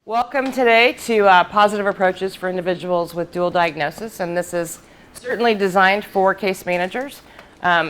Welcome today to Positive Approaches for Individuals with Dual Diagnosis, and this is certainly designed for case managers.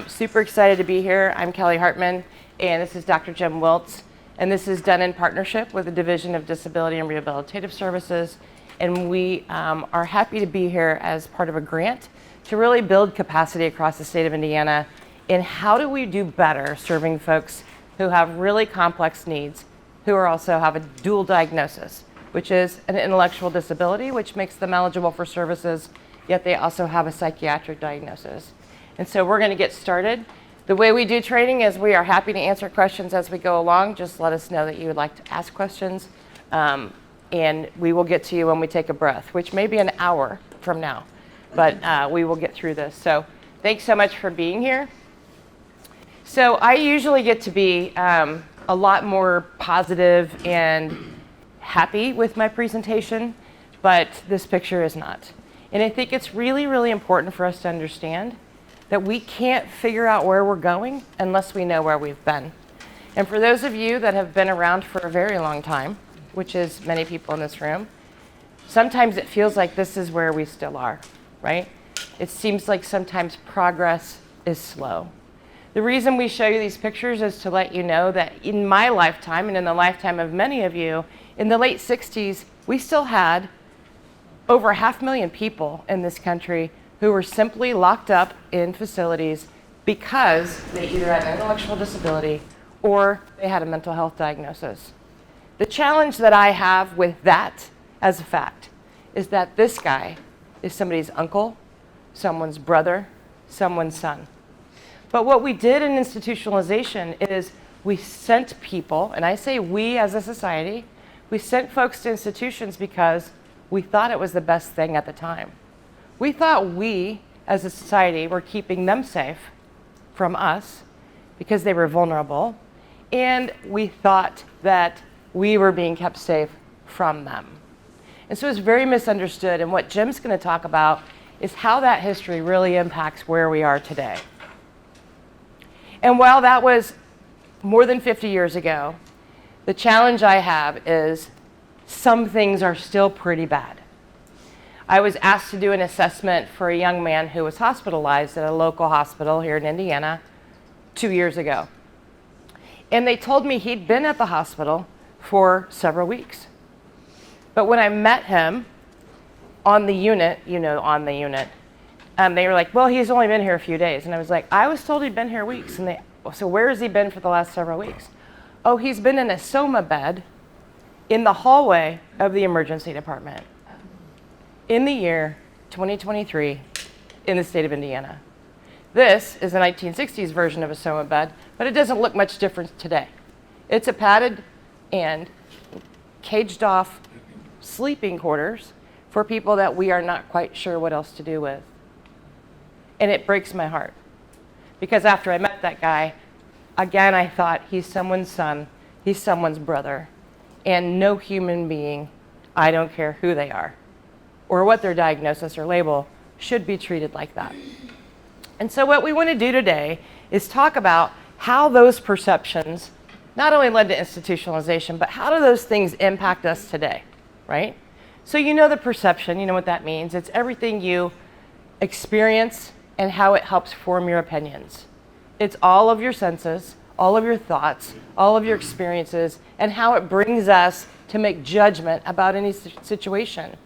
Super excited to be here. I'm Kelly Hartman, and this is Dr. Jim Wiltz, and this is done in partnership with the Division of Disability and Rehabilitative Services, and we are happy to be here as part of a grant to really build capacity across the state of Indiana in how do we do better serving folks who have really complex needs, who also have a dual diagnosis, which is an intellectual disability, which makes them eligible for services, yet they also have a psychiatric diagnosis. And so we're going to get started. The way we do training is we are happy to answer questions as we go along. Just let us know that you would like to ask questions, and we will get to you when we take a breath, which may be an hour from now, but we will get through this. So thanks so much for being here. So I usually get to be a lot more positive and happy with my presentation, but this picture is not. And I think it's really, really important for us to understand that we can't figure out where we're going unless we know where we've been. And for those of you that have been around for a very long time, which is many people in this room, sometimes it feels like this is where we still are, right? It seems like sometimes progress is slow. The reason we show you these pictures is to let you know that in my lifetime and in the lifetime of many of you, in the late 60s, we still had over 500,000 people in this country who were simply locked up in facilities because they either had an intellectual disability or they had a mental health diagnosis. The challenge that I have with that as a fact is that this guy is somebody's uncle, someone's brother, someone's son. But what we did in institutionalization is we sent people, and I say we as a society, we sent folks to institutions because we thought it was the best thing at the time. We thought we as a society were keeping them safe from us because they were vulnerable, and we thought that we were being kept safe from them. And so it's very misunderstood, and what Jim's going to talk about is how that history really impacts where we are today. And while that was more than 50 years ago, the challenge I have is some things are still pretty bad. I was asked to do an assessment for a young man who was hospitalized at a local hospital here in Indiana 2 years ago. And they told me he'd been at the hospital for several weeks. But when I met him on the unit, they were like, well, he's only been here a few days. And I was like, I was told he'd been here weeks. And so where has he been for the last several weeks? Oh, he's been in a soma bed in the hallway of the emergency department in the year 2023 in the state of Indiana. This is a 1960s version of a soma bed, but it doesn't look much different today. It's a padded and caged off sleeping quarters for people that we are not quite sure what else to do with. And it breaks my heart because after I met that guy, again, I thought he's someone's son, he's someone's brother, and no human being, I don't care who they are or what their diagnosis or label, should be treated like that. And so what we want to do today is talk about how those perceptions not only led to institutionalization, but how do those things impact us today, right? So you know the perception, you know what that means. It's everything you experience and how it helps form your opinions. It's all of your senses, all of your thoughts, all of your experiences, and how it brings us to make judgment about any situation.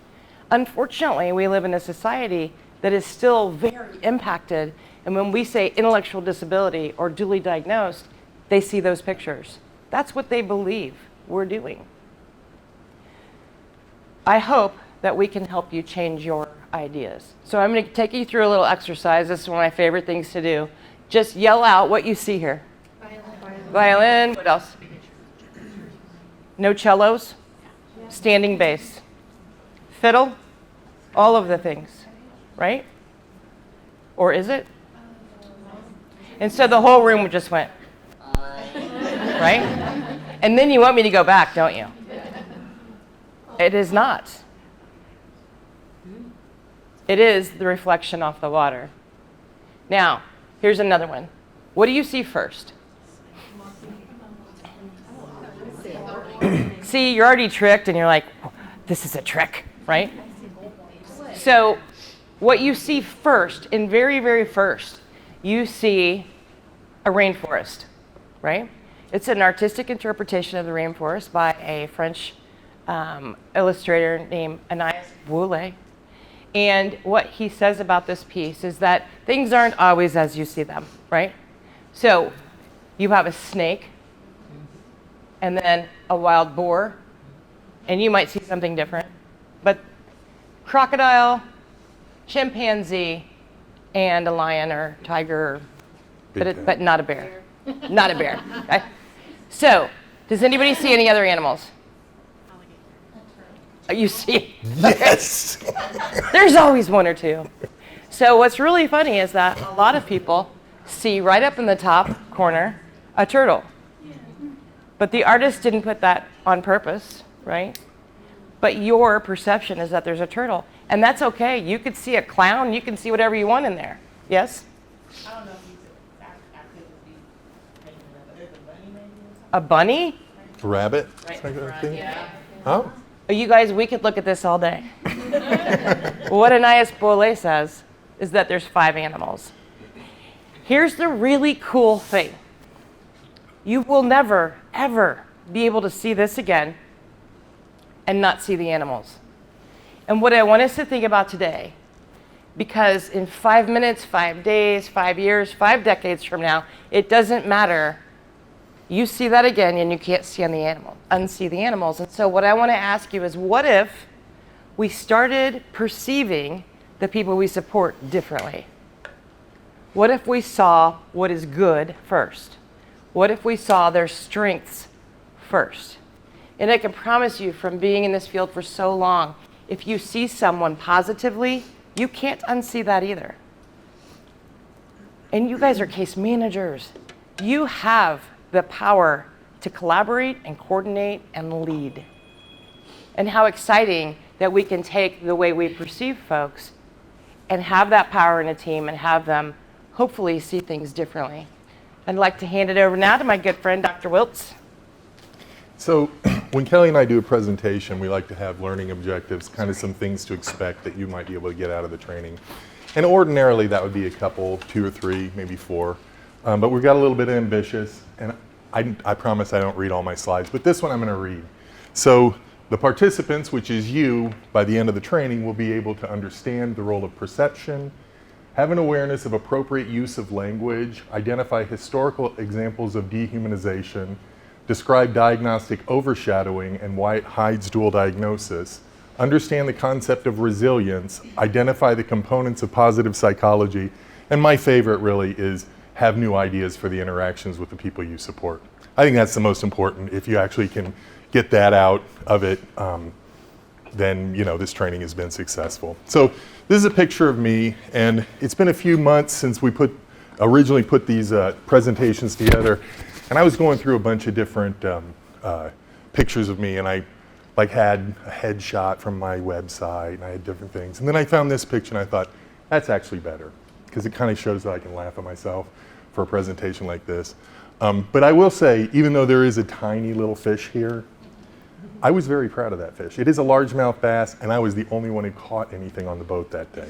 Unfortunately, we live in a society that is still very impacted, and when we say intellectual disability or dually diagnosed, they see those pictures. That's what they believe we're doing. I hope that we can help you change your ideas. So I'm going to take you through a little exercise. This is one of my favorite things to do. Just yell out what you see here. Violin. What else? No cellos. Standing bass. Fiddle. All of the things, right? Or is it? And so the whole room just went, right? And then you want me to go back, don't you? It is not. It is the reflection off the water. Now, here's another one. What do you see first? See, you're already tricked and you're like, this is a trick, right? So what you see first, and very, very first, you see a rainforest, right? It's an artistic interpretation of the rainforest by a French illustrator named Anais Boulet. And what he says about this piece is that things aren't always as you see them, right? So you have a snake, and then a wild boar, and you might see something different. But crocodile, chimpanzee, and a lion or tiger, but not a bear. Not a bear. Okay? So, does anybody see any other animals? You see? Yes. There's always one or two. So what's really funny is that a lot of people see right up in the top corner a turtle. But the artist didn't put that on purpose, right? But your perception is that there's a turtle. And that's okay. You could see a clown. You can see whatever you want in there. Yes? I don't know if you could actively paint it, but there's a bunny maybe or something. A bunny? A rabbit? Right. Yeah. Oh. You guys, we could look at this all day. What Anais Boulet says is that there's 5 animals. Here's the really cool thing. You will never, ever be able to see this again and not see the animals. And what I want us to think about today, because in 5 minutes, 5 days, 5 years, 5 decades from now, it doesn't matter. You see that again and you can't see unsee the animals. And so what I want to ask you is, what if we started perceiving the people we support differently? What if we saw what is good first? What if we saw their strengths first? And I can promise you, from being in this field for so long, if you see someone positively, you can't unsee that either. And you guys are case managers. You have the power to collaborate and coordinate and lead. And how exciting that we can take the way we perceive folks and have that power in a team and have them hopefully see things differently. I'd like to hand it over now to my good friend, Dr. Wiltz. So when Kelly and I do a presentation, we like to have learning objectives, kind of some things to expect that you might be able to get out of the training. And ordinarily that would be a couple, 2 or 3, maybe 4. But we've got a little bit ambitious, and I promise I don't read all my slides, but this one I'm going to read. So the participants, which is you, by the end of the training, will be able to understand the role of perception, have an awareness of appropriate use of language, identify historical examples of dehumanization, describe diagnostic overshadowing and why it hides dual diagnosis, understand the concept of resilience, identify the components of positive psychology, and my favorite really is have new ideas for the interactions with the people you support. I think that's the most important. If you actually can get that out of it, then this training has been successful. So this is a picture of me, and it's been a few months since we originally put these presentations together, and I was going through a bunch of different pictures of me, and I had a headshot from my website, and I had different things. And then I found this picture, and I thought, that's actually better, because it kind of shows that I can laugh at myself for a presentation like this. But I will say, even though there is a tiny little fish here, I was very proud of that fish. It is a largemouth bass, and I was the only one who caught anything on the boat that day.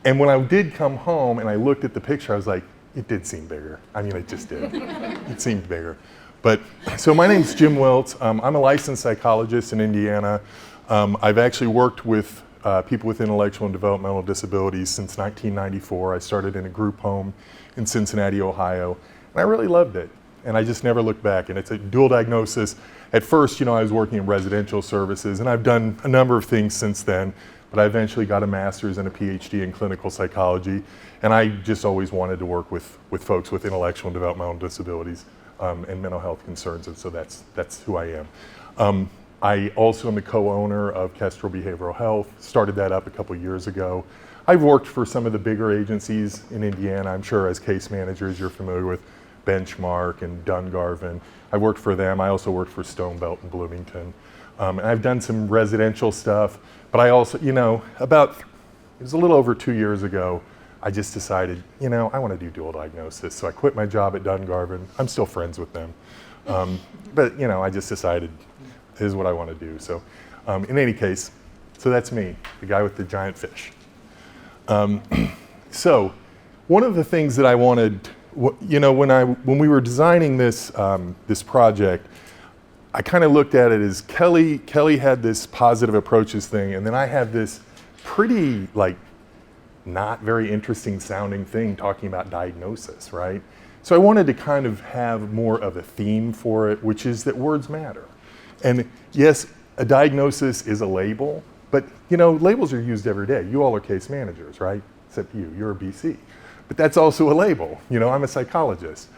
And when I did come home and I looked at the picture, I was like, it did seem bigger. I mean, it just did. It seemed bigger. But, so my name's Jim Wiltz. I'm a licensed psychologist in Indiana. I've actually worked with people with intellectual and developmental disabilities since 1994. I started in a group home in Cincinnati, Ohio, and I really loved it. And I just never looked back. And it's a dual diagnosis. At first, I was working in residential services, and I've done a number of things since then, but I eventually got a master's and a PhD in clinical psychology, and I just always wanted to work with folks with intellectual and developmental disabilities and mental health concerns, and so that's who I am. I also am the co-owner of Kestrel Behavioral Health, started that up a couple years ago. I've worked for some of the bigger agencies in Indiana. I'm sure as case managers you're familiar with Benchmark and Dungarvan. I worked for them. I also worked for Stonebelt in Bloomington. And I've done some residential stuff, but I also, it was a little over 2 years ago, I just decided, I want to do dual diagnosis. So I quit my job at Dungarvan. I'm still friends with them. But, I just decided this is what I want to do. So In any case, so that's me, the guy with the giant fish. So one of the things that I wanted, when we were designing this, this project, I kind of looked at it as Kelly had this positive approaches thing, and then I had this pretty, not very interesting sounding thing talking about diagnosis, right? So I wanted to kind of have more of a theme for it, which is that words matter. And yes, a diagnosis is a label, but labels are used every day. You all are case managers, right? Except you're a BC. But that's also a label. I'm a psychologist.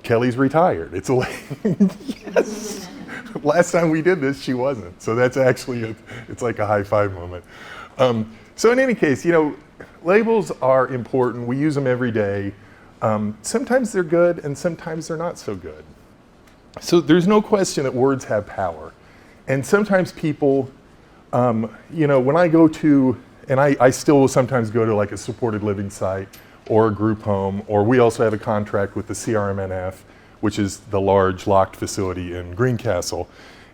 Kelly's retired. It's a label. Yes. Last time we did this, she wasn't. So that's actually, it's like a high five moment. So in any case, labels are important. We use them every day. Sometimes they're good and sometimes they're not so good. So there's no question that words have power. And sometimes people, when I go to, and I still will sometimes go to like a supported living site or a group home, or we also have a contract with the CRMNF, which is the large locked facility in Greencastle.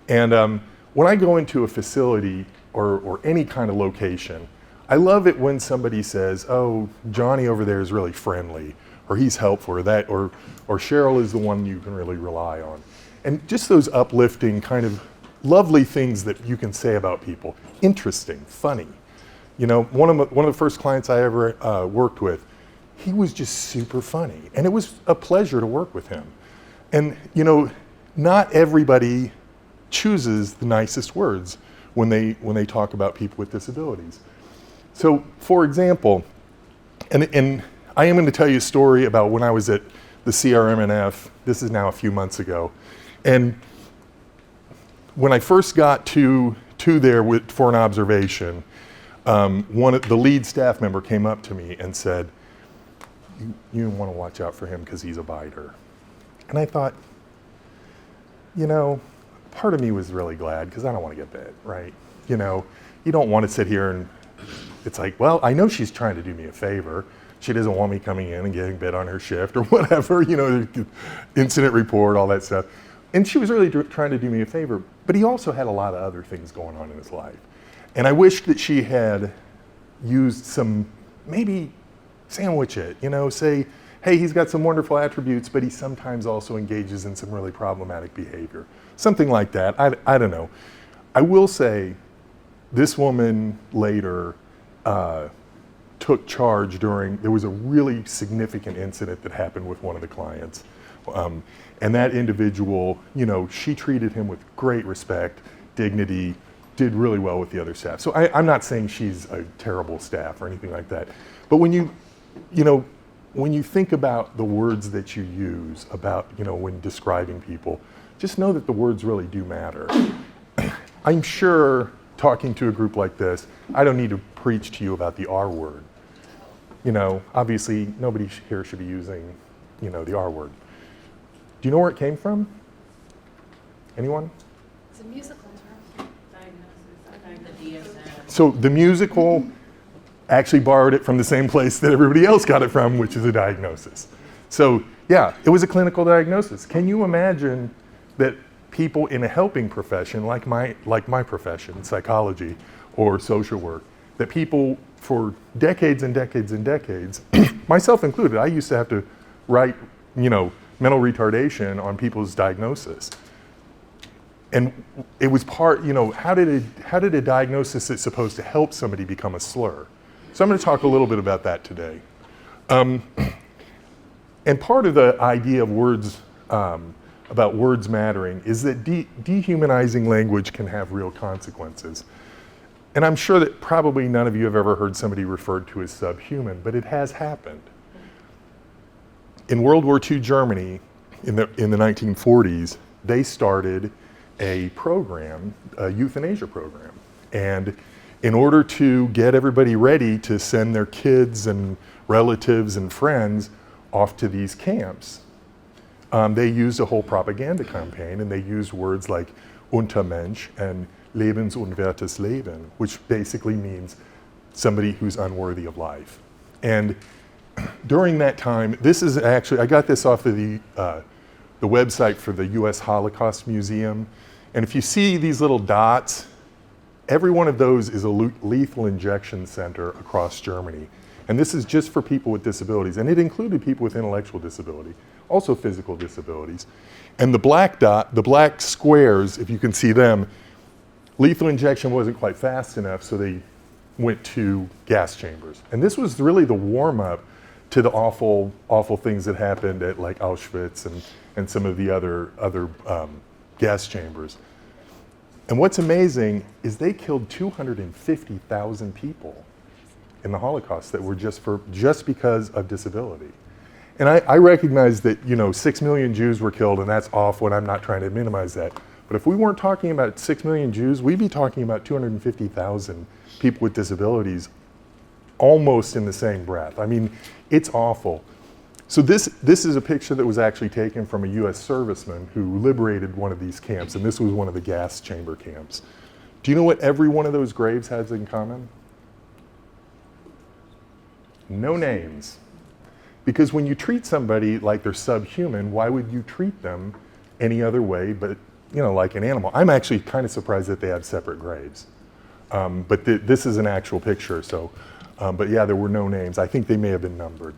And when I go into a facility or any kind of location, I love it when somebody says, oh, Johnny over there is really friendly, or he's helpful, or Cheryl is the one you can really rely on. And just those uplifting kind of lovely things that you can say about people. Interesting, funny. One of the first clients I ever worked with, he was just super funny. And it was a pleasure to work with him. And not everybody chooses the nicest words when they talk about people with disabilities. So for example, and I am going to tell you a story about when I was at the CRMNF. This is now a few months ago. And when I first got to there for an observation, the lead staff member came up to me and said, you want to watch out for him because he's a biter. And I thought, part of me was really glad because I don't want to get bit, right? You don't want to sit here and it's like, well, I know she's trying to do me a favor. She doesn't want me coming in and getting bit on her shift or whatever, incident report, all that stuff. And she was really trying to do me a favor, but he also had a lot of other things going on in his life. And I wish that she had used some, maybe sandwich it, say, hey, he's got some wonderful attributes, but he sometimes also engages in some really problematic behavior. Something like that, I don't know. I will say, this woman later took charge there was a really significant incident that happened with one of the clients. And that individual, she treated him with great respect, dignity, did really well with the other staff. So I'm not saying she's a terrible staff or anything like that. But when you think about the words that you use about, when describing people, just know that the words really do matter. I'm sure talking to a group like this, I don't need to preach to you about the R word. Obviously nobody here should be using, the R word. Do you know where it came from? Anyone? It's a musical term. Diagnosis. The DSM. So the musical actually borrowed it from the same place that everybody else got it from, which is a diagnosis. So yeah, it was a clinical diagnosis. Can you imagine that people in a helping profession, like my profession, psychology or social work, that people for decades and decades and decades, myself included, I used to have to write, mental retardation on people's diagnosis. And it was part, how did a diagnosis that's supposed to help somebody become a slur? So I'm going to talk a little bit about that today. And part of the idea of words, about words mattering, is that dehumanizing language can have real consequences. And I'm sure that probably none of you have ever heard somebody referred to as subhuman, but it has happened. In World War II Germany, in the 1940s, they started a program, a euthanasia program. And in order to get everybody ready to send their kids and relatives and friends off to these camps, they used a whole propaganda campaign, and they used words like Untermensch and lebensunwertes Leben, which basically means somebody who's unworthy of life. And during that time, this is actually, I got this off of the website for the US Holocaust Museum. And if you see these little dots, Every one of those is a lethal injection center across Germany. And this is just for people with disabilities. And it included people with intellectual disability, also physical disabilities. And the black dot, the black squares, if you can see them, lethal injection wasn't quite fast enough, so they went to gas chambers. And this was really the warm-up to the awful, awful things that happened at like Auschwitz and some of the other gas chambers. And what's amazing is they killed 250,000 people in the Holocaust that were just because of disability. And I recognize that 6 million Jews were killed, and that's awful, and I'm not trying to minimize that. But if we weren't talking about 6 million Jews, we'd be talking about 250,000 people with disabilities almost in the same breath. I mean, it's awful. So this is a picture that was actually taken from a US serviceman who liberated one of these camps, and this was one of the gas chamber camps. Do you know what every one of those graves has in common? No names. Because when you treat somebody like they're subhuman, why would you treat them any other way but like an animal? I'm actually kind of surprised that they have separate graves. But this is an actual picture, so, but yeah, there were no names. I think they may have been numbered.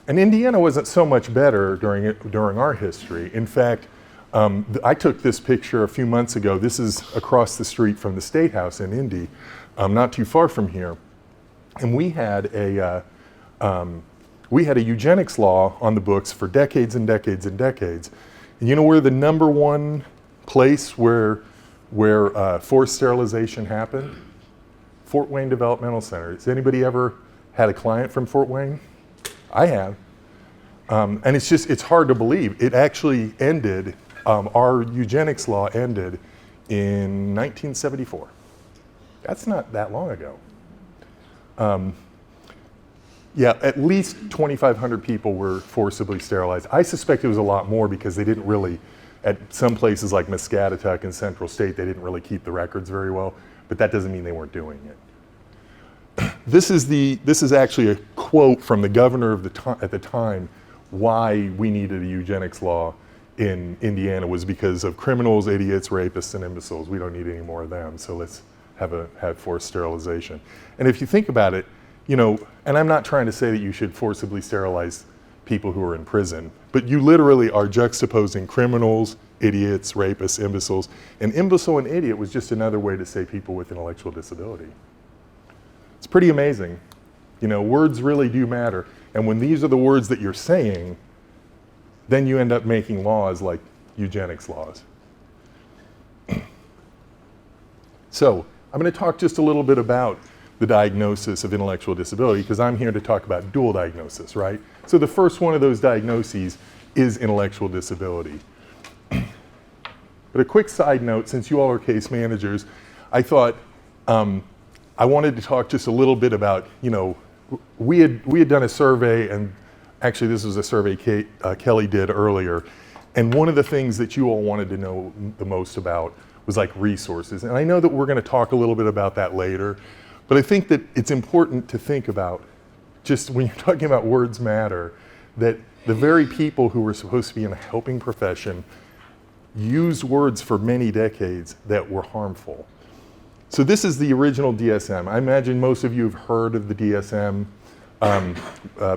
And Indiana wasn't so much better during our history. In fact, I took this picture a few months ago. This is across the street from the State House in Indy, not too far from here. And we had a eugenics law on the books for decades and decades and decades. And you know where the number one place where forced sterilization happened? Fort Wayne Developmental Center. Has anybody ever had a client from Fort Wayne? I have. And it's hard to believe. It actually ended, our eugenics law ended in 1974. That's not that long ago. Yeah, at least 2,500 people were forcibly sterilized. I suspect it was a lot more because they didn't really, at some places like Muscatatuck and Central State, they didn't really keep the records very well, but that doesn't mean they weren't doing it. This is actually a quote from the governor at the time why we needed a eugenics law in Indiana was because of criminals, idiots, rapists, and imbeciles. We don't need any more of them, so let's have forced sterilization. And if you think about it, and I'm not trying to say that you should forcibly sterilize people who are in prison, but you literally are juxtaposing criminals, idiots, rapists, imbeciles. And imbecile and idiot was just another way to say people with intellectual disability. It's pretty amazing. Words really do matter. And when these are the words that you're saying, then you end up making laws like eugenics laws. So I'm going to talk just a little bit about the diagnosis of intellectual disability because I'm here to talk about dual diagnosis, right? So the first one of those diagnoses is intellectual disability. But a quick side note, since you all are case managers, I thought I wanted to talk just a little bit about, we had done a survey, and actually this was a survey Kelly did earlier, and one of the things that you all wanted to know the most about was like resources. And I know that we're going to talk a little bit about that later, but I think that it's important to think about, just when you're talking about words matter, that the very people who were supposed to be in a helping profession used words for many decades that were harmful. So this is the original DSM. I imagine most of you have heard of the DSM.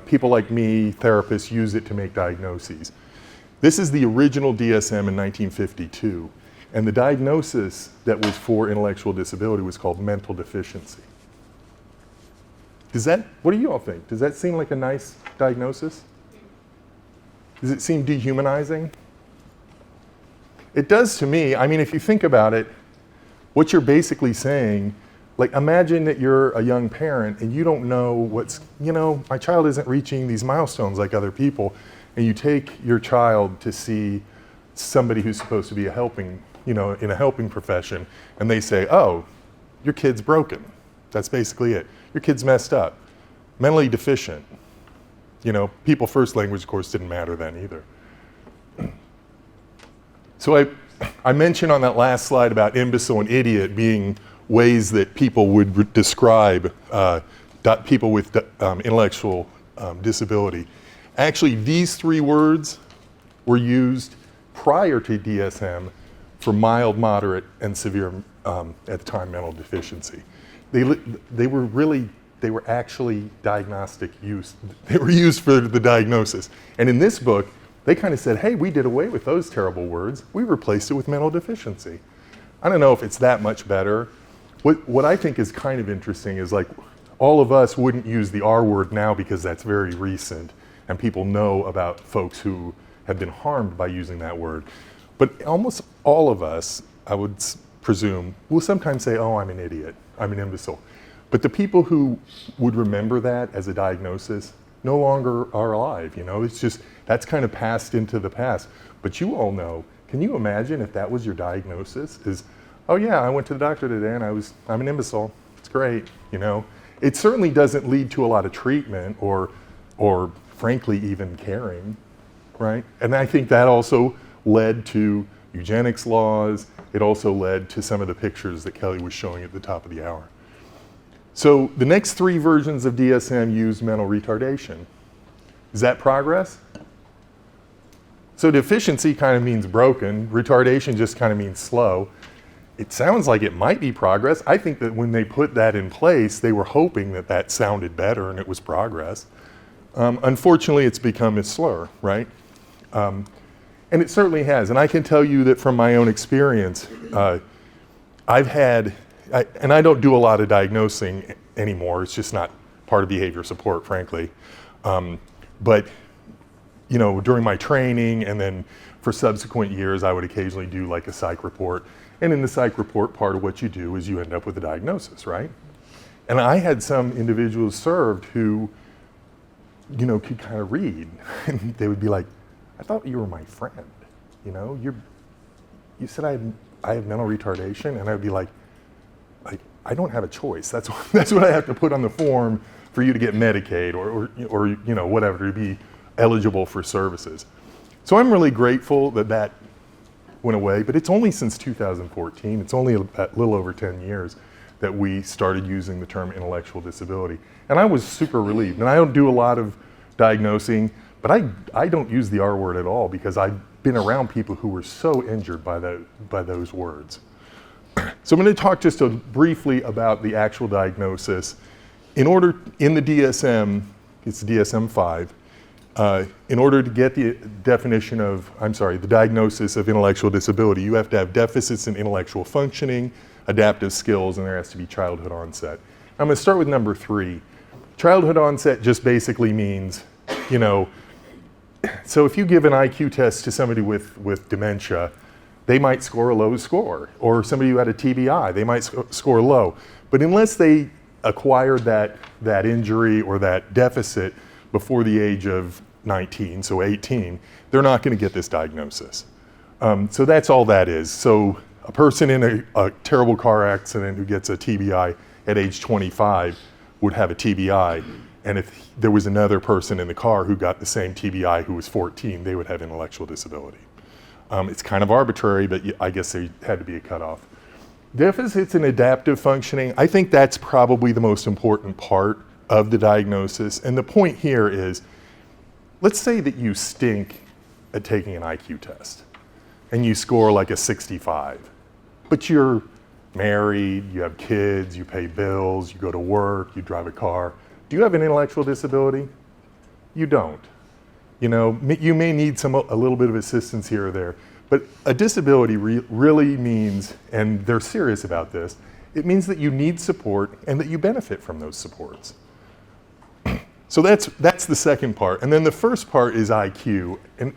People like me, therapists, use it to make diagnoses. This is the original DSM in 1952. And the diagnosis that was for intellectual disability was called mental deficiency. What do you all think? Does that seem like a nice diagnosis? Does it seem dehumanizing? It does to me. I mean, if you think about it, what you're basically saying, like imagine that you're a young parent and you don't know my child isn't reaching these milestones like other people, and you take your child to see somebody who's supposed to be in a helping profession, and they say, oh, your kid's broken. That's basically it. Your kid's messed up, mentally deficient. People first language, of course, didn't matter then either. So I mentioned on that last slide about imbecile and idiot being ways that people would describe people with intellectual disability. Actually, these three words were used prior to DSM for mild, moderate, and severe at the time, mental deficiency. They were actually diagnostic use. They were used for the diagnosis. And in this book, they kind of said, hey, we did away with those terrible words. We replaced it with mental deficiency. I don't know if it's that much better. What I think is kind of interesting is like, all of us wouldn't use the R word now because that's very recent and people know about folks who have been harmed by using that word. But almost all of us, I would presume, will sometimes say, oh, I'm an idiot, I'm an imbecile. But the people who would remember that as a diagnosis no longer are alive, you know? It's just, that's kind of passed into the past. But you all know, can you imagine if that was your diagnosis? Is, oh yeah, I went to the doctor today and I'm an imbecile, it's great, you know? It certainly doesn't lead to a lot of treatment or frankly even caring, right? And I think that also led to eugenics laws. It also led to some of the pictures that Kelly was showing at the top of the hour. So the next 3 versions of DSM use mental retardation. Is that progress? So deficiency kind of means broken. Retardation just kind of means slow. It sounds like it might be progress. I think that when they put that in place, they were hoping that that sounded better and it was progress. Unfortunately, it's become a slur, right? And it certainly has. And I can tell you that from my own experience, I've had, and I don't do a lot of diagnosing anymore. It's just not part of behavior support, frankly. But you know, during my training and then for subsequent years, I would occasionally do like a psych report. And in the psych report, part of what you do is you end up with a diagnosis, right? And I had some individuals served who, you know, could kind of read. And they would be like, I thought you were my friend. You know, you said I have mental retardation. And I'd be like, I don't have a choice. That's what I have to put on the form for you to get Medicaid or you know, whatever, to be eligible for services. So I'm really grateful that that went away, but it's only since 2014, it's only a little over 10 years that we started using the term intellectual disability. And I was super relieved. And I don't do a lot of diagnosing, but I don't use the R word at all because I've been around people who were so injured by those words. So I'm going to talk just briefly about the actual diagnosis. In the DSM, it's DSM-5, in order to get the definition of, the diagnosis of intellectual disability, you have to have deficits in intellectual functioning, adaptive skills, and there has to be childhood onset. I'm going to start with number 3. Childhood onset just basically means, you know, so if you give an IQ test to somebody with dementia, they might score a low score, or somebody who had a TBI, they might score low. But unless they acquired that injury or that deficit before the age of 19, so 18, they're not going to get this diagnosis. So that's all that is. So a person in a terrible car accident who gets a TBI at age 25 would have a TBI, and if there was another person in the car who got the same TBI who was 14, they would have intellectual disability. It's kind of arbitrary, but I guess there had to be a cutoff. Deficits in adaptive functioning, I think that's probably the most important part of the diagnosis. And the point here is, let's say that you stink at taking an IQ test and you score like a 65, but you're married, you have kids, you pay bills, you go to work, you drive a car. Do you have an intellectual disability? You don't. You know, you may need a little bit of assistance here or there, but a disability really means, and they're serious about this, it means that you need support and that you benefit from those supports. So that's the second part. And then the first part is IQ. And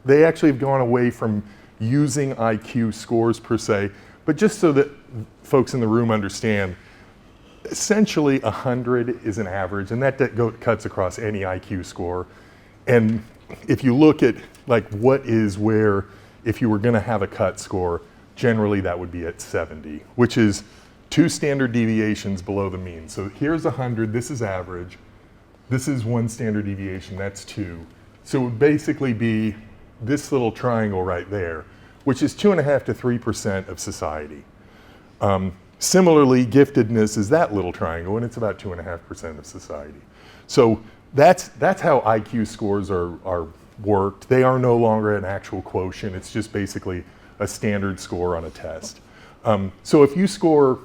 they actually have gone away from using IQ scores per se, but just so that folks in the room understand, essentially 100 is an average, and that cuts across any IQ score. And if you look at like what is where, if you were going to have a cut score, generally that would be at 70, which is 2 standard deviations below the mean. So here's 100, this is average. This is 1 standard deviation, that's 2. So it would basically be this little triangle right there, which is 2.5% to 3% of society. Similarly, giftedness is that little triangle, and it's about 2.5% of society. So that's how IQ scores are worked. They are no longer an actual quotient. It's just basically a standard score on a test. So if you score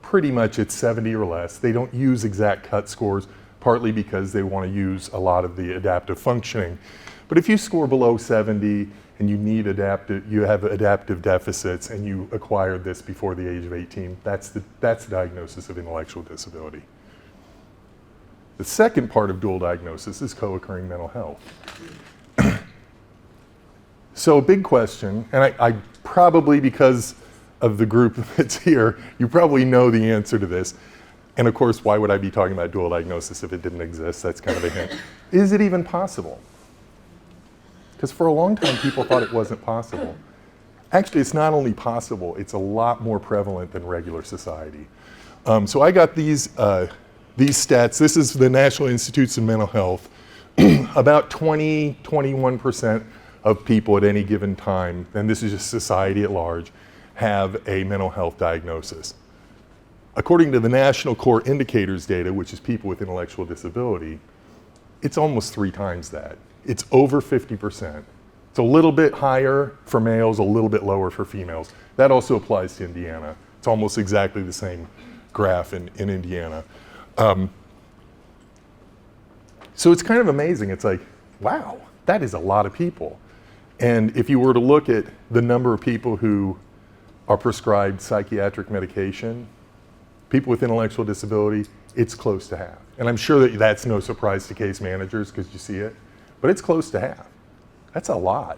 pretty much at 70 or less, they don't use exact cut scores, partly because they want to use a lot of the adaptive functioning. But if you score below 70 and you have adaptive deficits and you acquired this before the age of 18, that's the diagnosis of intellectual disability. The second part of dual diagnosis is co-occurring mental health. So a big question, and I probably, because of the group that's here, you probably know the answer to this. And of course, why would I be talking about dual diagnosis if it didn't exist? That's kind of a hint. Is it even possible? Because for a long time, people thought it wasn't possible. Actually, it's not only possible, it's a lot more prevalent than regular society. So I got these stats. This is the National Institutes of Mental Health. About 21% of people at any given time, and this is just society at large, have a mental health diagnosis. According to the National Core Indicators data, which is people with intellectual disability, it's almost 3 times that. It's over 50%. It's a little bit higher for males, a little bit lower for females. That also applies to Indiana. It's almost exactly the same graph in Indiana. So it's kind of amazing. It's like, wow, that is a lot of people. And if you were to look at the number of people who are prescribed psychiatric medication, people with intellectual disability, it's close to half. And I'm sure that that's no surprise to case managers because you see it, but it's close to half. That's a lot.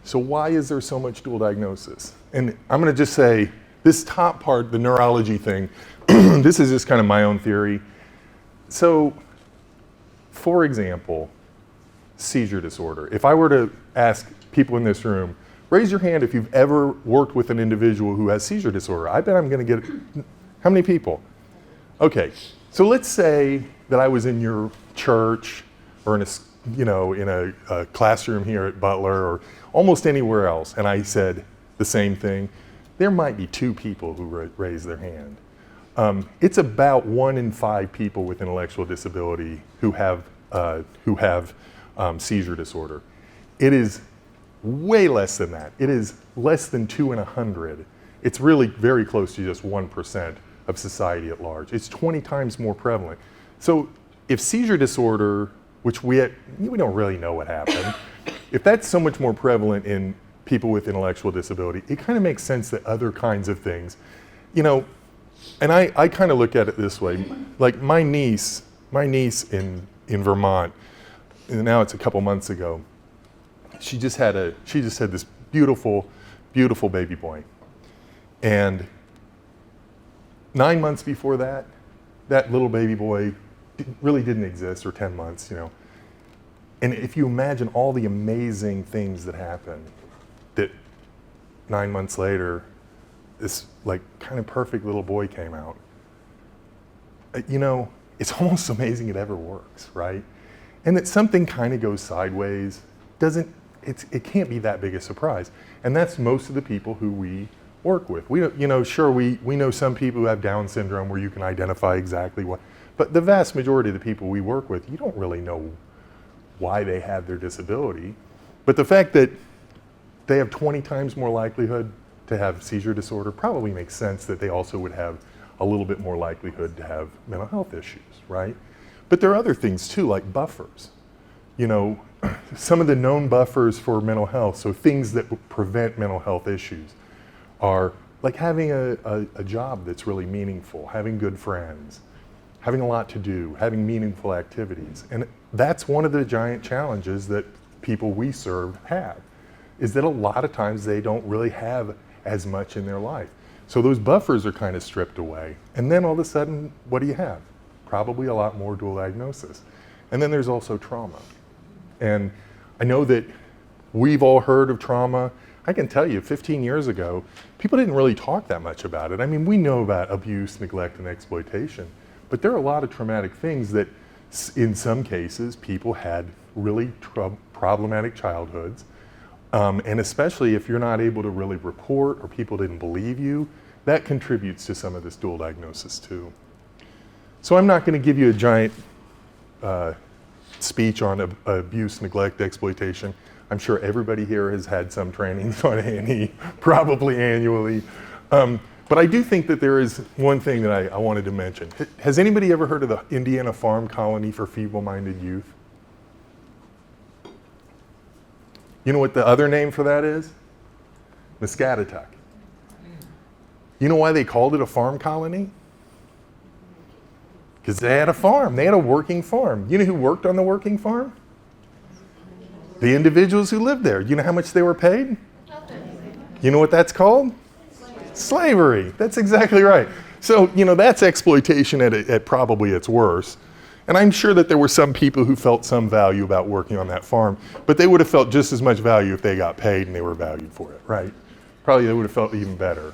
So why is there so much dual diagnosis? And I'm going to just say, this top part, the neurology thing, this is just kind of my own theory. So, for example, seizure disorder. If I were to ask people in this room, raise your hand if you've ever worked with an individual who has seizure disorder. I bet I'm going to get, how many people? Okay, so let's say that I was in your church or in a classroom here at Butler or almost anywhere else, and I said the same thing. There might be 2 people who raise their hand. It's about 1 in 5 people with intellectual disability who have seizure disorder. It is way less than that. It is less than 2 in 100. It's really very close to just 1% of society at large. It's 20 times more prevalent. So if seizure disorder, which we don't really know what happened, if that's so much more prevalent in people with intellectual disability, it kind of makes sense that other kinds of things, and I kind of look at it this way, like my niece in Vermont, and now it's a couple months ago, she just had this beautiful, beautiful baby boy. And 9 months before that, that little baby boy really didn't exist, or 10 months, And if you imagine all the amazing things that happened, that 9 months later, this like kind of perfect little boy came out. It's almost amazing it ever works, right? And that something kind of goes sideways, it can't be that big a surprise. And that's most of the people who we work with. We know some people who have Down syndrome where you can identify exactly what, but the vast majority of the people we work with, you don't really know why they have their disability. But the fact that they have 20 times more likelihood to have seizure disorder probably makes sense that they also would have a little bit more likelihood to have mental health issues, right? But there are other things too, like buffers. Some of the known buffers for mental health, so things that prevent mental health issues, are like having a job that's really meaningful, having good friends, having a lot to do, having meaningful activities. And that's one of the giant challenges that people we serve have, is that a lot of times they don't really have as much in their life. So those buffers are kind of stripped away. And then all of a sudden, what do you have? Probably a lot more dual diagnosis. And then there's also trauma. And I know that we've all heard of trauma. I can tell you, 15 years ago, people didn't really talk that much about it. I mean, we know about abuse, neglect, and exploitation, but there are a lot of traumatic things that, in some cases, people had really problematic childhoods. And especially if you're not able to really report or people didn't believe you, that contributes to some of this dual diagnosis too. So I'm not going to give you a giant speech on abuse, neglect, exploitation. I'm sure everybody here has had some trainings on A&E, probably annually. But I do think that there is one thing that I wanted to mention. Has anybody ever heard of the Indiana Farm Colony for Feeble-Minded Youth? You know what the other name for that is? Muscatatuck. You know why they called it a farm colony? Because they had a farm. They had a working farm. You know who worked on the working farm? The individuals who lived there. You know how much they were paid? You know what that's called? Slavery. That's exactly right. So, you know, that's exploitation at probably its worst. And I'm sure that there were some people who felt some value about working on that farm, but they would have felt just as much value if they got paid and they were valued for it, right? Probably they would have felt even better.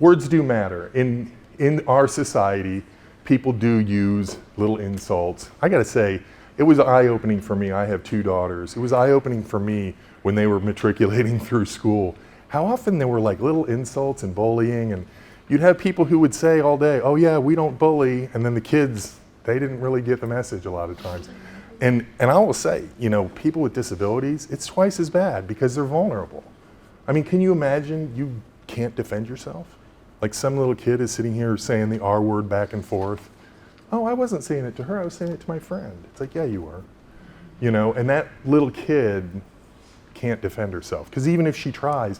Words do matter. In our society, people do use little insults. I gotta say, it was eye-opening for me. I have 2 daughters. It was eye-opening for me when they were matriculating through school, how often there were like little insults and bullying, and you'd have people who would say all day, oh yeah, we don't bully, and then the kids, they didn't really get the message a lot of times. And I will say, you know, people with disabilities, it's twice as bad because they're vulnerable. I mean, can you imagine you can't defend yourself? Like some little kid is sitting here saying the R word back and forth. Oh, I wasn't saying it to her, I was saying it to my friend. It's like, yeah, you were. You know, and that little kid can't defend herself. Because even if she tries,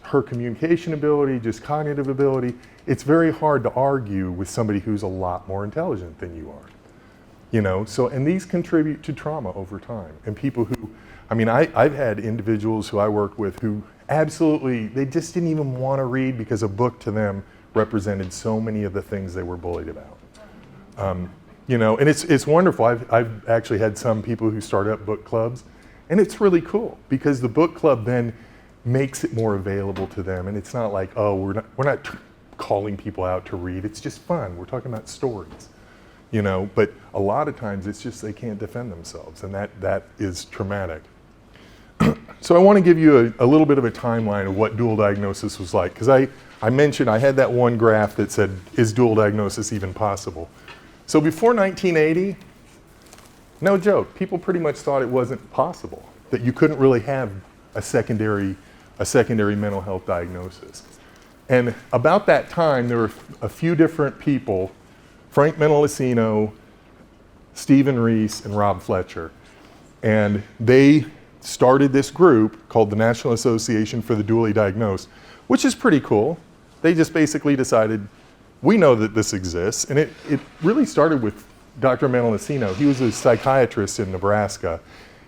her communication ability, just cognitive ability, it's very hard to argue with somebody who's a lot more intelligent than you are. You know, so, and these contribute to trauma over time. And people who, I mean, I've had individuals who I worked with who absolutely, they just didn't even want to read because a book to them represented so many of the things they were bullied about. You know, and it's wonderful. I've actually had some people who start up book clubs, and it's really cool because the book club then makes it more available to them, and it's not like, oh, we're not calling people out to read. It's just fun. We're talking about stories, you know. But a lot of times it's just they can't defend themselves, and that is traumatic. So I want to give you a little bit of a timeline of what dual diagnosis was like, because I mentioned I had that one graph that said, is dual diagnosis even possible? So before 1980, no joke, people pretty much thought it wasn't possible, that you couldn't really have a secondary mental health diagnosis. And about that time, there were a few different people, Frank Mendelacino, Stephen Reese, and Rob Fletcher. And they started this group called the National Association for the Dually Diagnosed, which is pretty cool. They just basically decided, we know that this exists. And it really started with Dr. Mendelacino. He was a psychiatrist in Nebraska.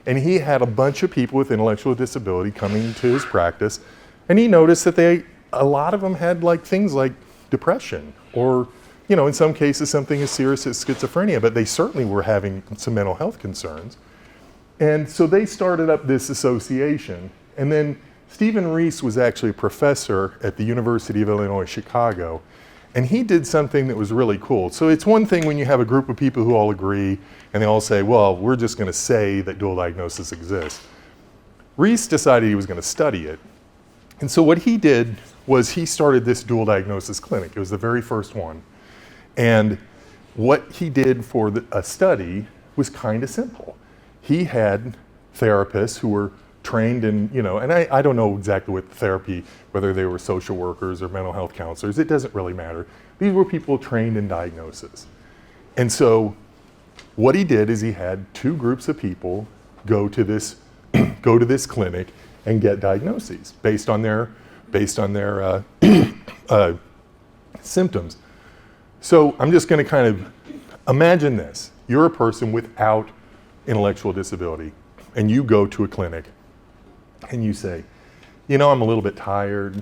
And he had a bunch of people with intellectual disability coming to his practice. And he noticed that a lot of them had like things like depression or, you know, in some cases something as serious as schizophrenia, but they certainly were having some mental health concerns. And so they started up this association. And then Stephen Reese was actually a professor at the University of Illinois, Chicago. And he did something that was really cool. So it's one thing when you have a group of people who all agree and they all say, well, we're just going to say that dual diagnosis exists. Reese decided he was going to study it. And so what he did was he started this dual diagnosis clinic. It was the very first one. And what he did for a study was kind of simple. He had therapists who were trained in, you know, and I don't know exactly what therapy, whether they were social workers or mental health counselors, it doesn't really matter. These were people trained in diagnosis. And so what he did is he had 2 groups of people go to this clinic and get diagnoses based on their symptoms. So I'm just going to kind of imagine this. You're a person without intellectual disability, and you go to a clinic, and you say, you know, I'm a little bit tired,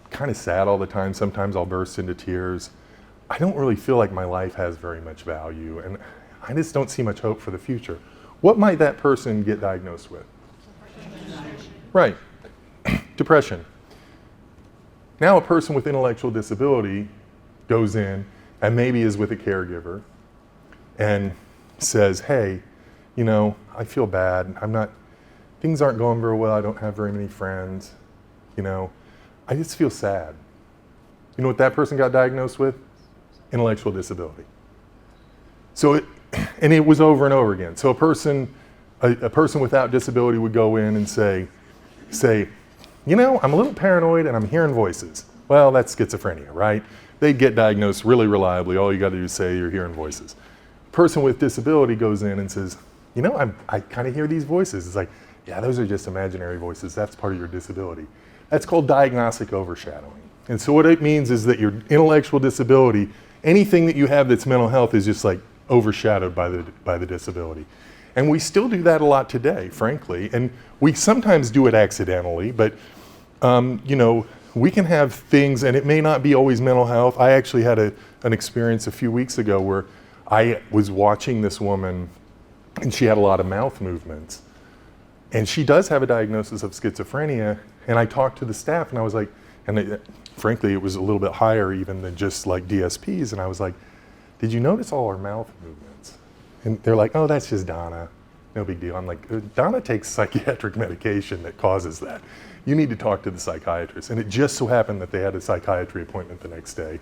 kind of sad all the time. Sometimes I'll burst into tears. I don't really feel like my life has very much value, and I just don't see much hope for the future. What might that person get diagnosed with? Right, depression. Now a person with intellectual disability goes in and maybe is with a caregiver and says, hey, you know, I feel bad. Things aren't going very well. I don't have very many friends. You know, I just feel sad. You know what that person got diagnosed with? Intellectual disability. So it was over and over again. So a person a person without disability would go in and say, you know, I'm a little paranoid and I'm hearing voices. Well, that's schizophrenia, right? They'd get diagnosed really reliably. All you got to do is say you're hearing voices. A person with disability goes in and says, you know, I kind of hear these voices. It's like, yeah, those are just imaginary voices. That's part of your disability. That's called diagnostic overshadowing. And so what it means is that your intellectual disability, anything that you have that's mental health, is just like overshadowed by the disability. And we still do that a lot today, frankly. And we sometimes do it accidentally, but you know, we can have things, and it may not be always mental health. I actually had an experience a few weeks ago where I was watching this woman, and she had a lot of mouth movements. And she does have a diagnosis of schizophrenia. And I talked to the staff, and I was like, frankly, it was a little bit higher even than just like DSPs. And I was like, did you notice all her mouth movements? And they're like, oh, that's just Donna. No big deal. I'm like, Donna takes psychiatric medication that causes that. You need to talk to the psychiatrist. And it just so happened that they had a psychiatry appointment the next day,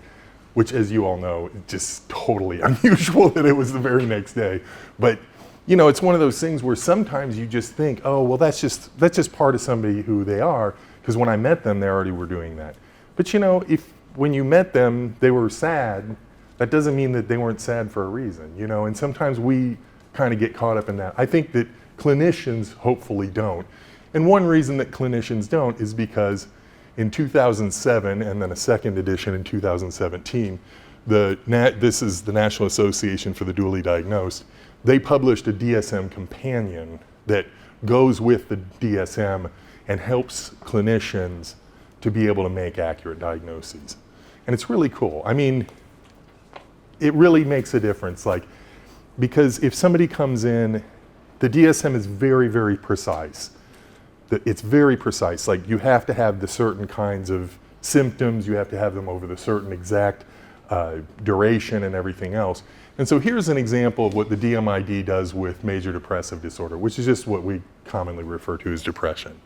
which, as you all know, is just totally unusual that it was the very next day. But you know, it's one of those things where sometimes you just think, oh, well, that's just part of somebody who they are, because when I met them, they already were doing that. But you know, if when you met them, they were sad, that doesn't mean that they weren't sad for a reason, you know, and sometimes we kind of get caught up in that. I think that clinicians hopefully don't. And one reason that clinicians don't is because in 2007, and then a second edition in 2017, this is the National Association for the Dually Diagnosed, they published a DSM companion that goes with the DSM and helps clinicians to be able to make accurate diagnoses. And it's really cool. I mean, it really makes a difference. Like, because if somebody comes in, the DSM is very, very precise. It's very precise. Like, you have to have the certain kinds of symptoms, you have to have them over the certain exact duration and everything else. And so here's an example of what the DMID does with major depressive disorder, which is just what we commonly refer to as depression.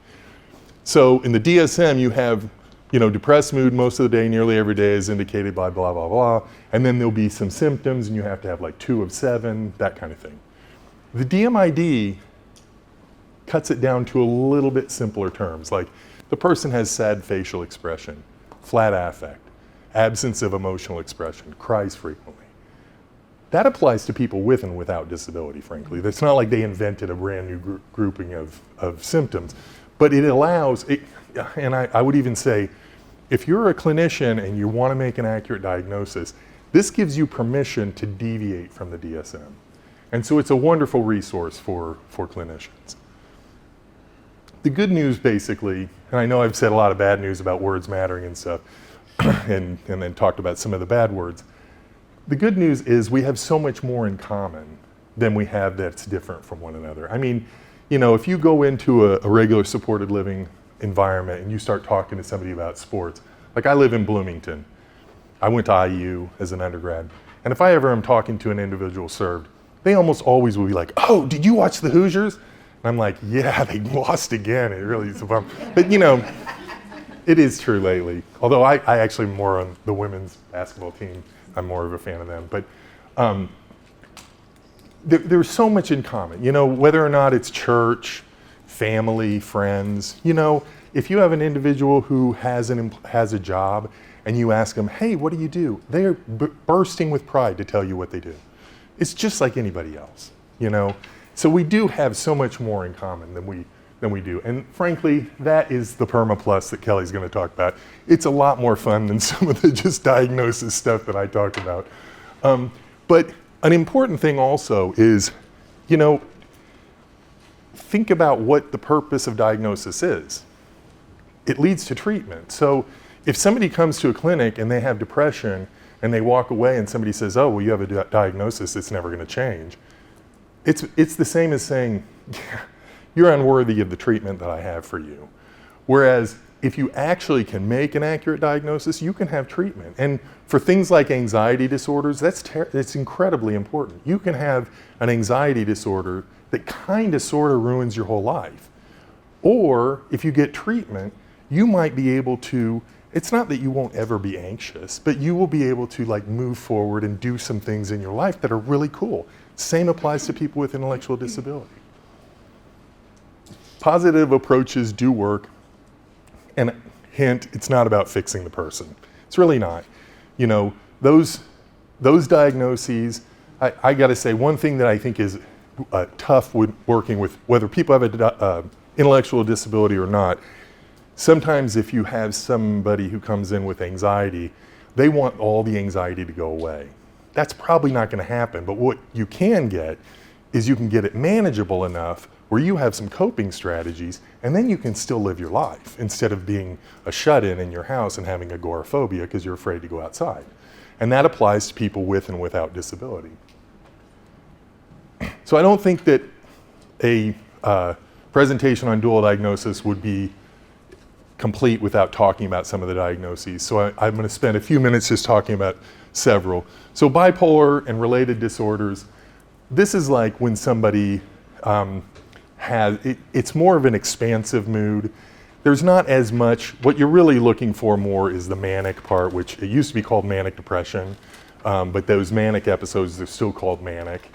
So in the DSM, you have, you know, depressed mood most of the day, nearly every day is indicated by blah, blah, blah. And then there'll be some symptoms, and you have to have like 2 of 7, that kind of thing. The DMID cuts it down to a little bit simpler terms, like the person has sad facial expression, flat affect, absence of emotional expression, cries frequently. That applies to people with and without disability, frankly. It's not like they invented a brand new grouping of symptoms, but it allows, and I would even say, if you're a clinician and you want to make an accurate diagnosis, this gives you permission to deviate from the DSM. And so it's a wonderful resource for clinicians. The good news, basically, and I know I've said a lot of bad news about words mattering and stuff, and then talked about some of the bad words. The good news is we have so much more in common than we have that's different from one another. I mean, you know, if you go into a regular supported living environment and you start talking to somebody about sports, like I live in Bloomington. I went to IU as an undergrad. And if I ever am talking to an individual served, they almost always will be like, oh, did you watch the Hoosiers? And I'm like, yeah, they lost again. It really is a bummer. But you know, it is true lately. Although I actually am more on the women's basketball team. I'm more of a fan of them. But there's so much in common, you know, whether or not it's church, family, friends. You know, if you have an individual who has a job and you ask them, hey, what do you do? They're bursting with pride to tell you what they do. It's just like anybody else, you know. So we do have so much more in common than we do. And frankly, that is the Perma Plus that Kelly's going to talk about. It's a lot more fun than some of the just diagnosis stuff that I talked about. But an important thing also is, you know, think about what the purpose of diagnosis is. It leads to treatment. So if somebody comes to a clinic and they have depression and they walk away and somebody says, oh, well, you have a diagnosis, it's never going to change. It's the same as saying, you're unworthy of the treatment that I have for you. Whereas if you actually can make an accurate diagnosis, you can have treatment. And for things like anxiety disorders, that's incredibly important. You can have an anxiety disorder that kind of sort of ruins your whole life. Or if you get treatment, you might be able to, it's not that you won't ever be anxious, but you will be able to like move forward and do some things in your life that are really cool. Same applies to people with intellectual disability. positive approaches do work. And hint, it's not about fixing the person. It's really not. You know, those diagnoses, I got to say, one thing that I think is tough with working with whether people have an intellectual disability or not, sometimes if you have somebody who comes in with anxiety, they want all the anxiety to go away. That's probably not going to happen, but what you can get is you can get it manageable enough where you have some coping strategies, and then you can still live your life instead of being a shut-in in your house and having agoraphobia because you're afraid to go outside. And that applies to people with and without disability. So I don't think that a presentation on dual diagnosis would be complete without talking about some of the diagnoses. So I'm going to spend a few minutes just talking about several. So bipolar and related disorders, this is like when somebody it's more of an expansive mood. There's not as much, what you're really looking for more is the manic part, which it used to be called manic depression, but those manic episodes, they're still called manic.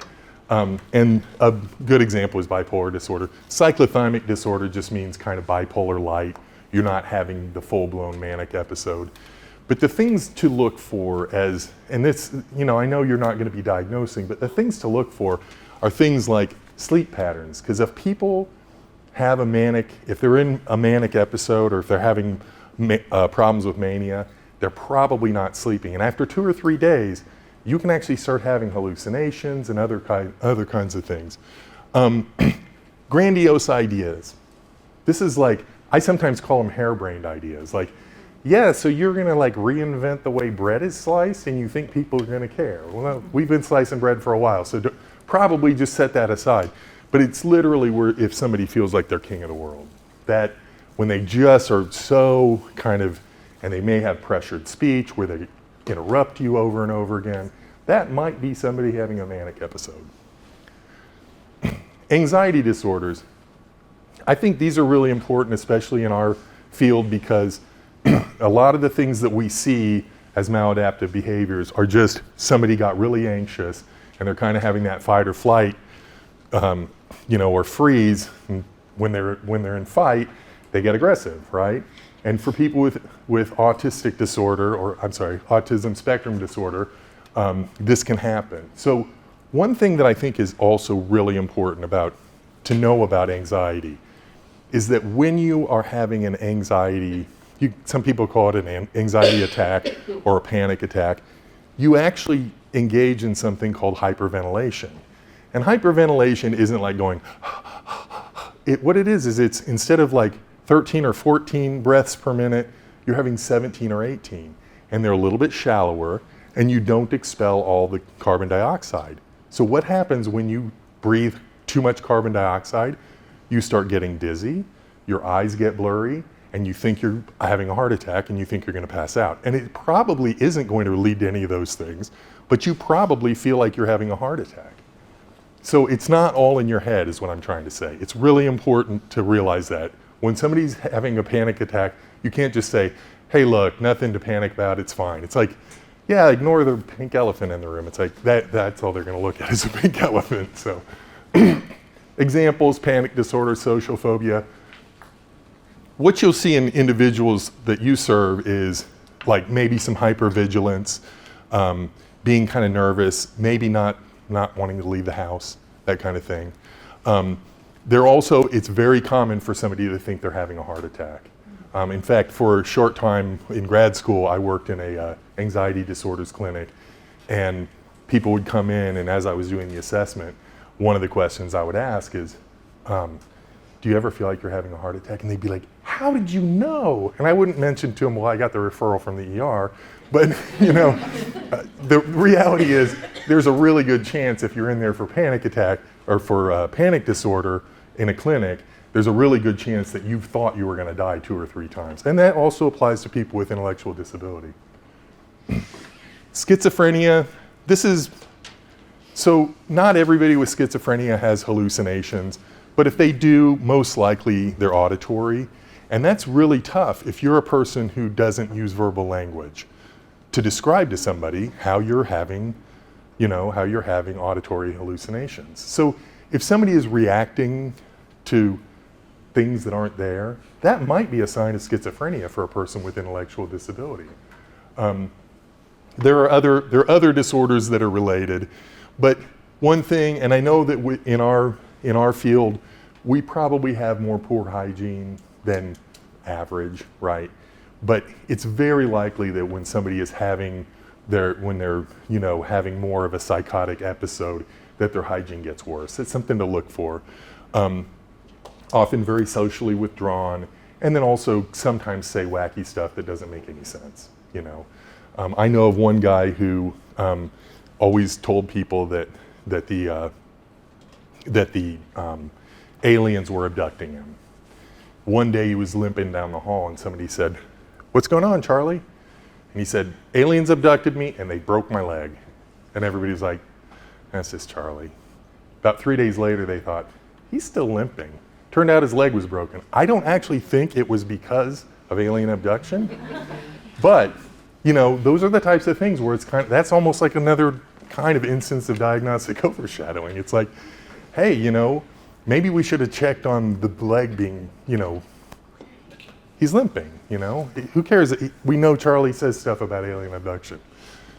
And a good example is bipolar disorder. Cyclothymic disorder just means kind of bipolar light. You're not having the full-blown manic episode. But the things to look for and this, you know, I know you're not going to be diagnosing, but the things to look for are things like sleep patterns. Because if people have if they're in a manic episode or if they're having problems with mania, they're probably not sleeping. And after 2 or 3 days, you can actually start having hallucinations and other kinds of things. Grandiose ideas. This is like, I sometimes call them harebrained ideas. Like, yeah, so you're gonna like reinvent the way bread is sliced and you think people are gonna care. Well, we've been slicing bread for a while, so probably just set that aside. But it's literally where if somebody feels like they're king of the world, that when they just are so kind of, and they may have pressured speech where they interrupt you over and over again, that might be somebody having a manic episode. Anxiety disorders. I think these are really important, especially in our field, because a lot of the things that we see as maladaptive behaviors are just somebody got really anxious and they're kind of having that fight or flight, or freeze. And when they're in fight, they get aggressive, right? And for people with autistic disorder, autism spectrum disorder, this can happen. So one thing that I think is also really important to know about anxiety is that when you are having an anxiety, some people call it an anxiety attack or a panic attack, you actually engage in something called hyperventilation. And hyperventilation isn't like going, what it is it's instead of like 13 or 14 breaths per minute, you're having 17 or 18. And they're a little bit shallower, and you don't expel all the carbon dioxide. So what happens when you breathe too much carbon dioxide? You start getting dizzy, your eyes get blurry, and you think you're having a heart attack and you think you're going to pass out. And it probably isn't going to lead to any of those things, but you probably feel like you're having a heart attack. So it's not all in your head is what I'm trying to say. It's really important to realize that. When somebody's having a panic attack, you can't just say, hey, look, nothing to panic about, it's fine. It's like, yeah, ignore the pink elephant in the room. It's like, that's all they're going to look at is a pink elephant. So examples, panic disorder, social phobia. What you'll see in individuals that you serve is like maybe some hypervigilance, being kind of nervous, maybe not wanting to leave the house, that kind of thing. It's very common for somebody to think they're having a heart attack. In fact, for a short time in grad school, I worked in a anxiety disorders clinic, and people would come in, and as I was doing the assessment, one of the questions I would ask is, do you ever feel like you're having a heart attack? And they'd be like, how did you know? And I wouldn't mention to them, well, I got the referral from the ER, but the reality is there's a really good chance if you're in there for panic attack or for panic disorder in a clinic, there's a really good chance that you thought you were going to die 2 or 3 times. And that also applies to people with intellectual disability. Schizophrenia, so not everybody with schizophrenia has hallucinations, but if they do, most likely they're auditory. And that's really tough if you're a person who doesn't use verbal language to describe to somebody how you're having auditory hallucinations. So if somebody is reacting to things that aren't there, that might be a sign of schizophrenia for a person with intellectual disability. There are other disorders that are related, but one thing, and I know that in our field, we probably have more poor hygiene than average, right? But it's very likely that when somebody is having when they're having more of a psychotic episode, that their hygiene gets worse. It's something to look for. Often very socially withdrawn, and then also sometimes say wacky stuff that doesn't make any sense. I know of one guy who always told people that the aliens were abducting him. One day he was limping down the hall and somebody said, "What's going on, Charlie?" And he said, "Aliens abducted me and they broke my leg." And everybody's like, "That's just Charlie." About 3 days later, they thought, "He's still limping." Turned out his leg was broken. I don't actually think it was because of alien abduction, but those are the types of things where that's almost like another kind of instance of diagnostic overshadowing. It's like, hey, maybe we should have checked on the leg being, he's limping, Who cares? We know Charlie says stuff about alien abduction.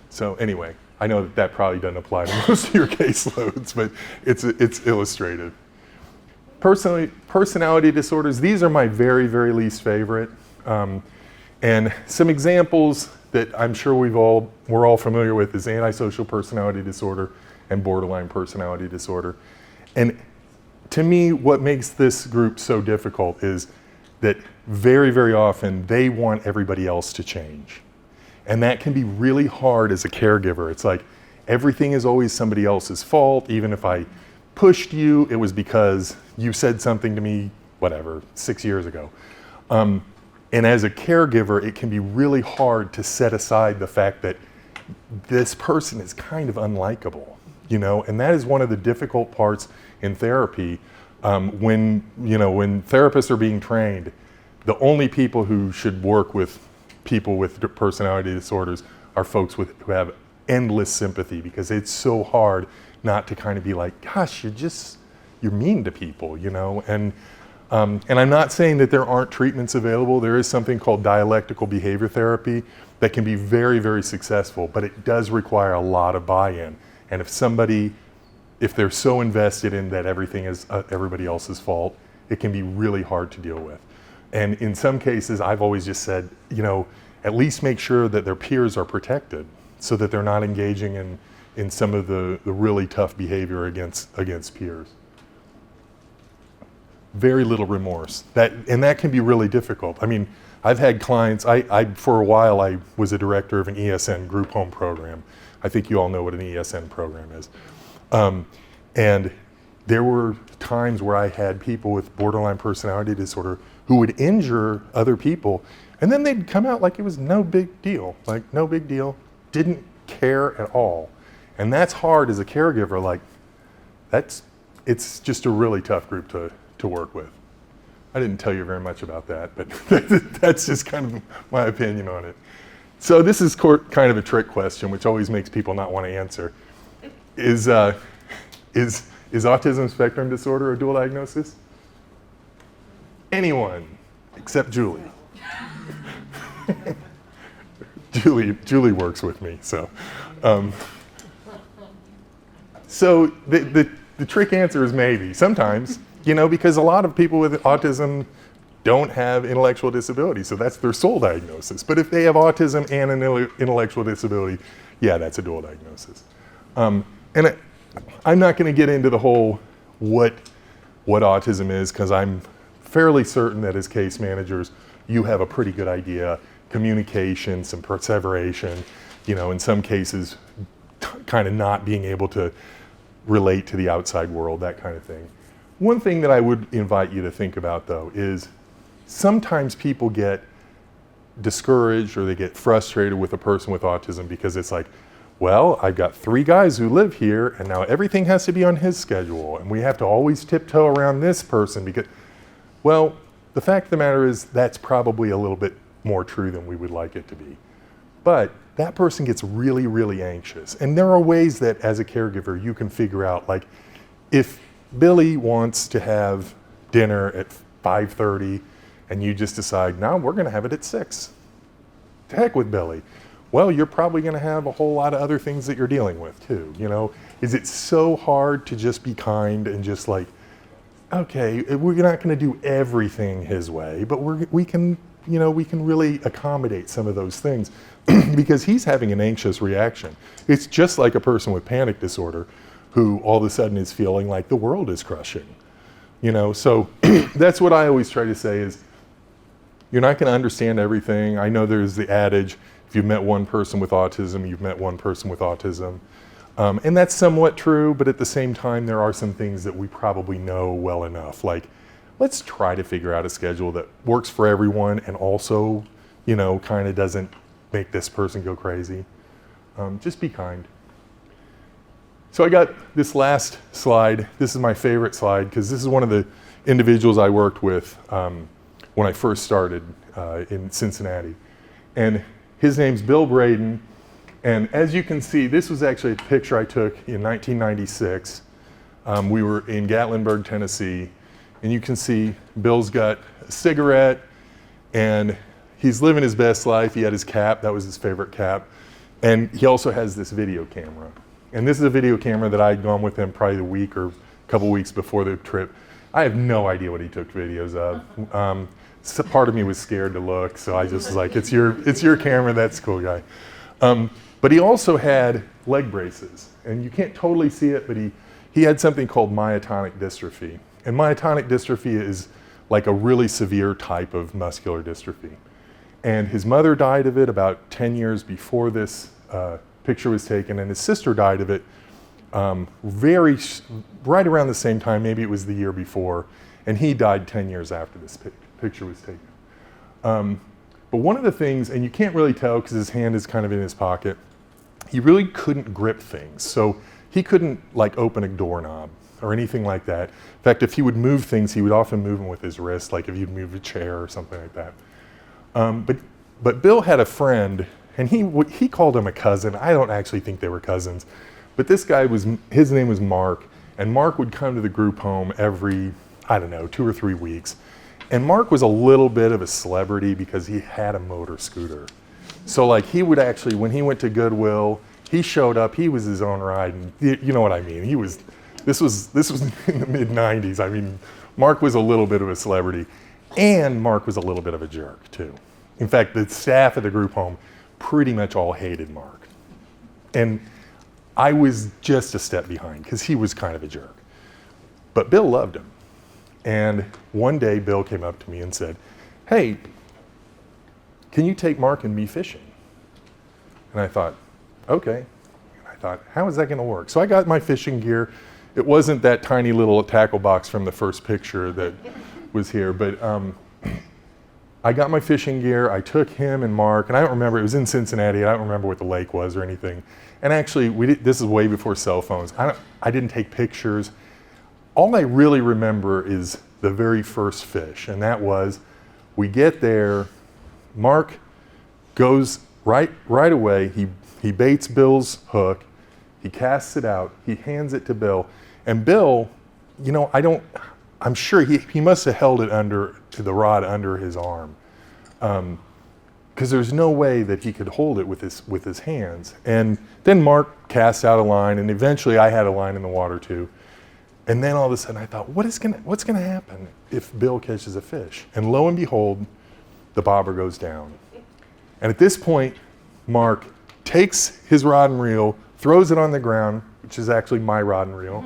So anyway, I know that probably doesn't apply to most of your caseloads, but it's illustrative. Personality disorders, these are my very, very least favorite. And some examples that I'm sure we're all familiar with is antisocial personality disorder and borderline personality disorder. And to me, what makes this group so difficult is that very, very often they want everybody else to change. And that can be really hard as a caregiver. It's like everything is always somebody else's fault. Even if I pushed you, it was because you said something to me, 6 years ago. And as a caregiver, it can be really hard to set aside the fact that this person is kind of unlikable, and that is one of the difficult parts in therapy. When therapists are being trained, the only people who should work with people with personality disorders are folks who have endless sympathy, because it's so hard not to kind of be like, gosh, you're mean to people, and I'm not saying that there aren't treatments available. There is something called dialectical behavior therapy that can be very, very successful, but it does require a lot of buy-in. And if they're so invested in that everything is everybody else's fault, it can be really hard to deal with. And in some cases, I've always just said, at least make sure that their peers are protected so that they're not engaging in some of the really tough behavior against peers. Very little remorse. That can be really difficult. I mean, I've had clients, for a while I was a director of an ESN group home program. I think you all know what an ESN program is. And there were times where I had people with borderline personality disorder who would injure other people, and then they'd come out like it was no big deal, didn't care at all. And that's hard as a caregiver, it's just a really tough group to work with. I didn't tell you very much about that, but that's just kind of my opinion on it. So this is kind of a trick question, which always makes people not want to answer. Is autism spectrum disorder a dual diagnosis? Anyone except Julie. Julie works with me, so. So the trick answer is maybe, sometimes. Because a lot of people with autism don't have intellectual disability, so that's their sole diagnosis. But if they have autism and an intellectual disability, yeah, that's a dual diagnosis. And I'm not going to get into the whole what autism is, because I'm fairly certain that as case managers, you have a pretty good idea. Communication, some perseveration, in some cases, kind of not being able to relate to the outside world, that kind of thing. One thing that I would invite you to think about, though, is sometimes people get discouraged or they get frustrated with a person with autism because it's like, well, I've got 3 guys who live here, and now everything has to be on his schedule, and we have to always tiptoe around this person because, well, the fact of the matter is that's probably a little bit more true than we would like it to be. But that person gets really, really anxious. And there are ways that as a caregiver you can figure out, like, if Billy wants to have dinner at 5:30, and you just decide, no, we're going to have it at 6. To heck with Billy. Well, you're probably going to have a whole lot of other things that you're dealing with too. Is it so hard to just be kind and just like, okay, we're not going to do everything his way, but we can really accommodate some of those things because he's having an anxious reaction. It's just like a person with panic disorder who all of a sudden is feeling like the world is crushing. So that's what I always try to say is, you're not going to understand everything. I know there's the adage, if you've met one person with autism, you've met one person with autism. And that's somewhat true, but at the same time, there are some things that we probably know well enough. Like, let's try to figure out a schedule that works for everyone and also, kind of doesn't make this person go crazy. Just be kind. So I got this last slide. This is my favorite slide because this is one of the individuals I worked with when I first started in Cincinnati. And his name's Bill Braden. And as you can see, this was actually a picture I took in 1996. We were in Gatlinburg, Tennessee. And you can see Bill's got a cigarette and he's living his best life. He had his cap, that was his favorite cap. And he also has this video camera. And this is a video camera that I'd gone with him probably the week or a couple weeks before the trip. I have no idea what he took videos of. So part of me was scared to look, so I just was like, it's your camera, that's cool, guy. But he also had leg braces, and you can't totally see it, but he had something called myotonic dystrophy. And myotonic dystrophy is like a really severe type of muscular dystrophy. And his mother died of it about 10 years before this picture was taken, and his sister died of it right around the same time, maybe it was the year before, and he died 10 years after this picture was taken. But one of the things, and you can't really tell because his hand is kind of in his pocket, he really couldn't grip things. So he couldn't like open a doorknob or anything like that. In fact, if he would move things, he would often move them with his wrist, like if you'd move a chair or something like that. But Bill had a friend, and he called him a cousin. I don't actually think they were cousins. But this guy his name was Mark, and Mark would come to the group home every, 2 or 3 weeks. And Mark was a little bit of a celebrity because he had a motor scooter. So like he would actually, when he went to Goodwill, he showed up, he was his own ride, and you know what I mean. This was in the mid 90s. I mean, Mark was a little bit of a celebrity, and Mark was a little bit of a jerk too. In fact, the staff at the group home pretty much all hated Mark. And I was just a step behind because he was kind of a jerk. But Bill loved him. And one day Bill came up to me and said, hey, can you take Mark and me fishing? And I thought, okay. And I thought, how is that going to work? So I got my fishing gear. It wasn't that tiny little tackle box from the first picture that was here, but I got my fishing gear. I took him and Mark, and I don't remember, it was in Cincinnati. I don't remember what the lake was or anything. And actually, this is way before cell phones. I didn't take pictures. All I really remember is the very first fish, and that was, we get there, Mark goes right away, he baits Bill's hook, he casts it out, he hands it to Bill, and Bill, I'm sure he must have held it to the rod under his arm, because there's no way that he could hold it with his hands. And then Mark casts out a line, and eventually I had a line in the water too. And then all of a sudden I thought, what's gonna happen if Bill catches a fish? And lo and behold, the bobber goes down. And at this point, Mark takes his rod and reel, throws it on the ground, which is actually my rod and reel.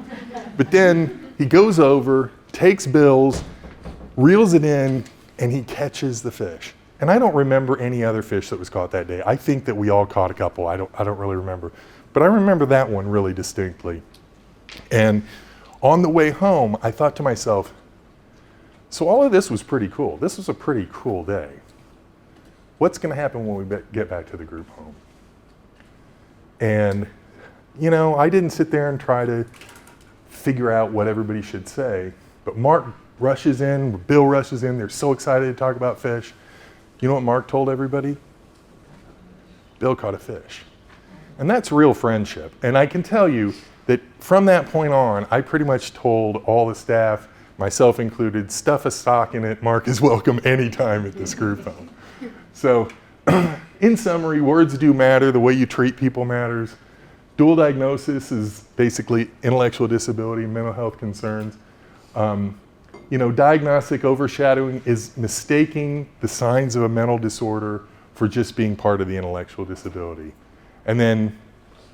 But then he goes over, takes Bill's, reels it in, and he catches the fish. And I don't remember any other fish that was caught that day. I think that we all caught a couple. I don't really remember. But I remember that one really distinctly. And on the way home, I thought to myself, so all of this was pretty cool. This was a pretty cool day. What's going to happen when we get back to the group home? And, I didn't sit there and try to figure out what everybody should say, but Mark rushes in, Bill rushes in, they're so excited to talk about fish. You know what Mark told everybody? Bill caught a fish. And that's real friendship. And I can tell you that from that point on, I pretty much told all the staff, myself included, stuff a sock in it. Mark is welcome anytime at this group home. So in summary, words do matter. The way you treat people matters. Dual diagnosis is basically intellectual disability, mental health concerns. Diagnostic overshadowing is mistaking the signs of a mental disorder for just being part of the intellectual disability. And then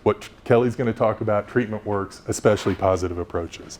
what Kelly's going to talk about, treatment works, especially positive approaches.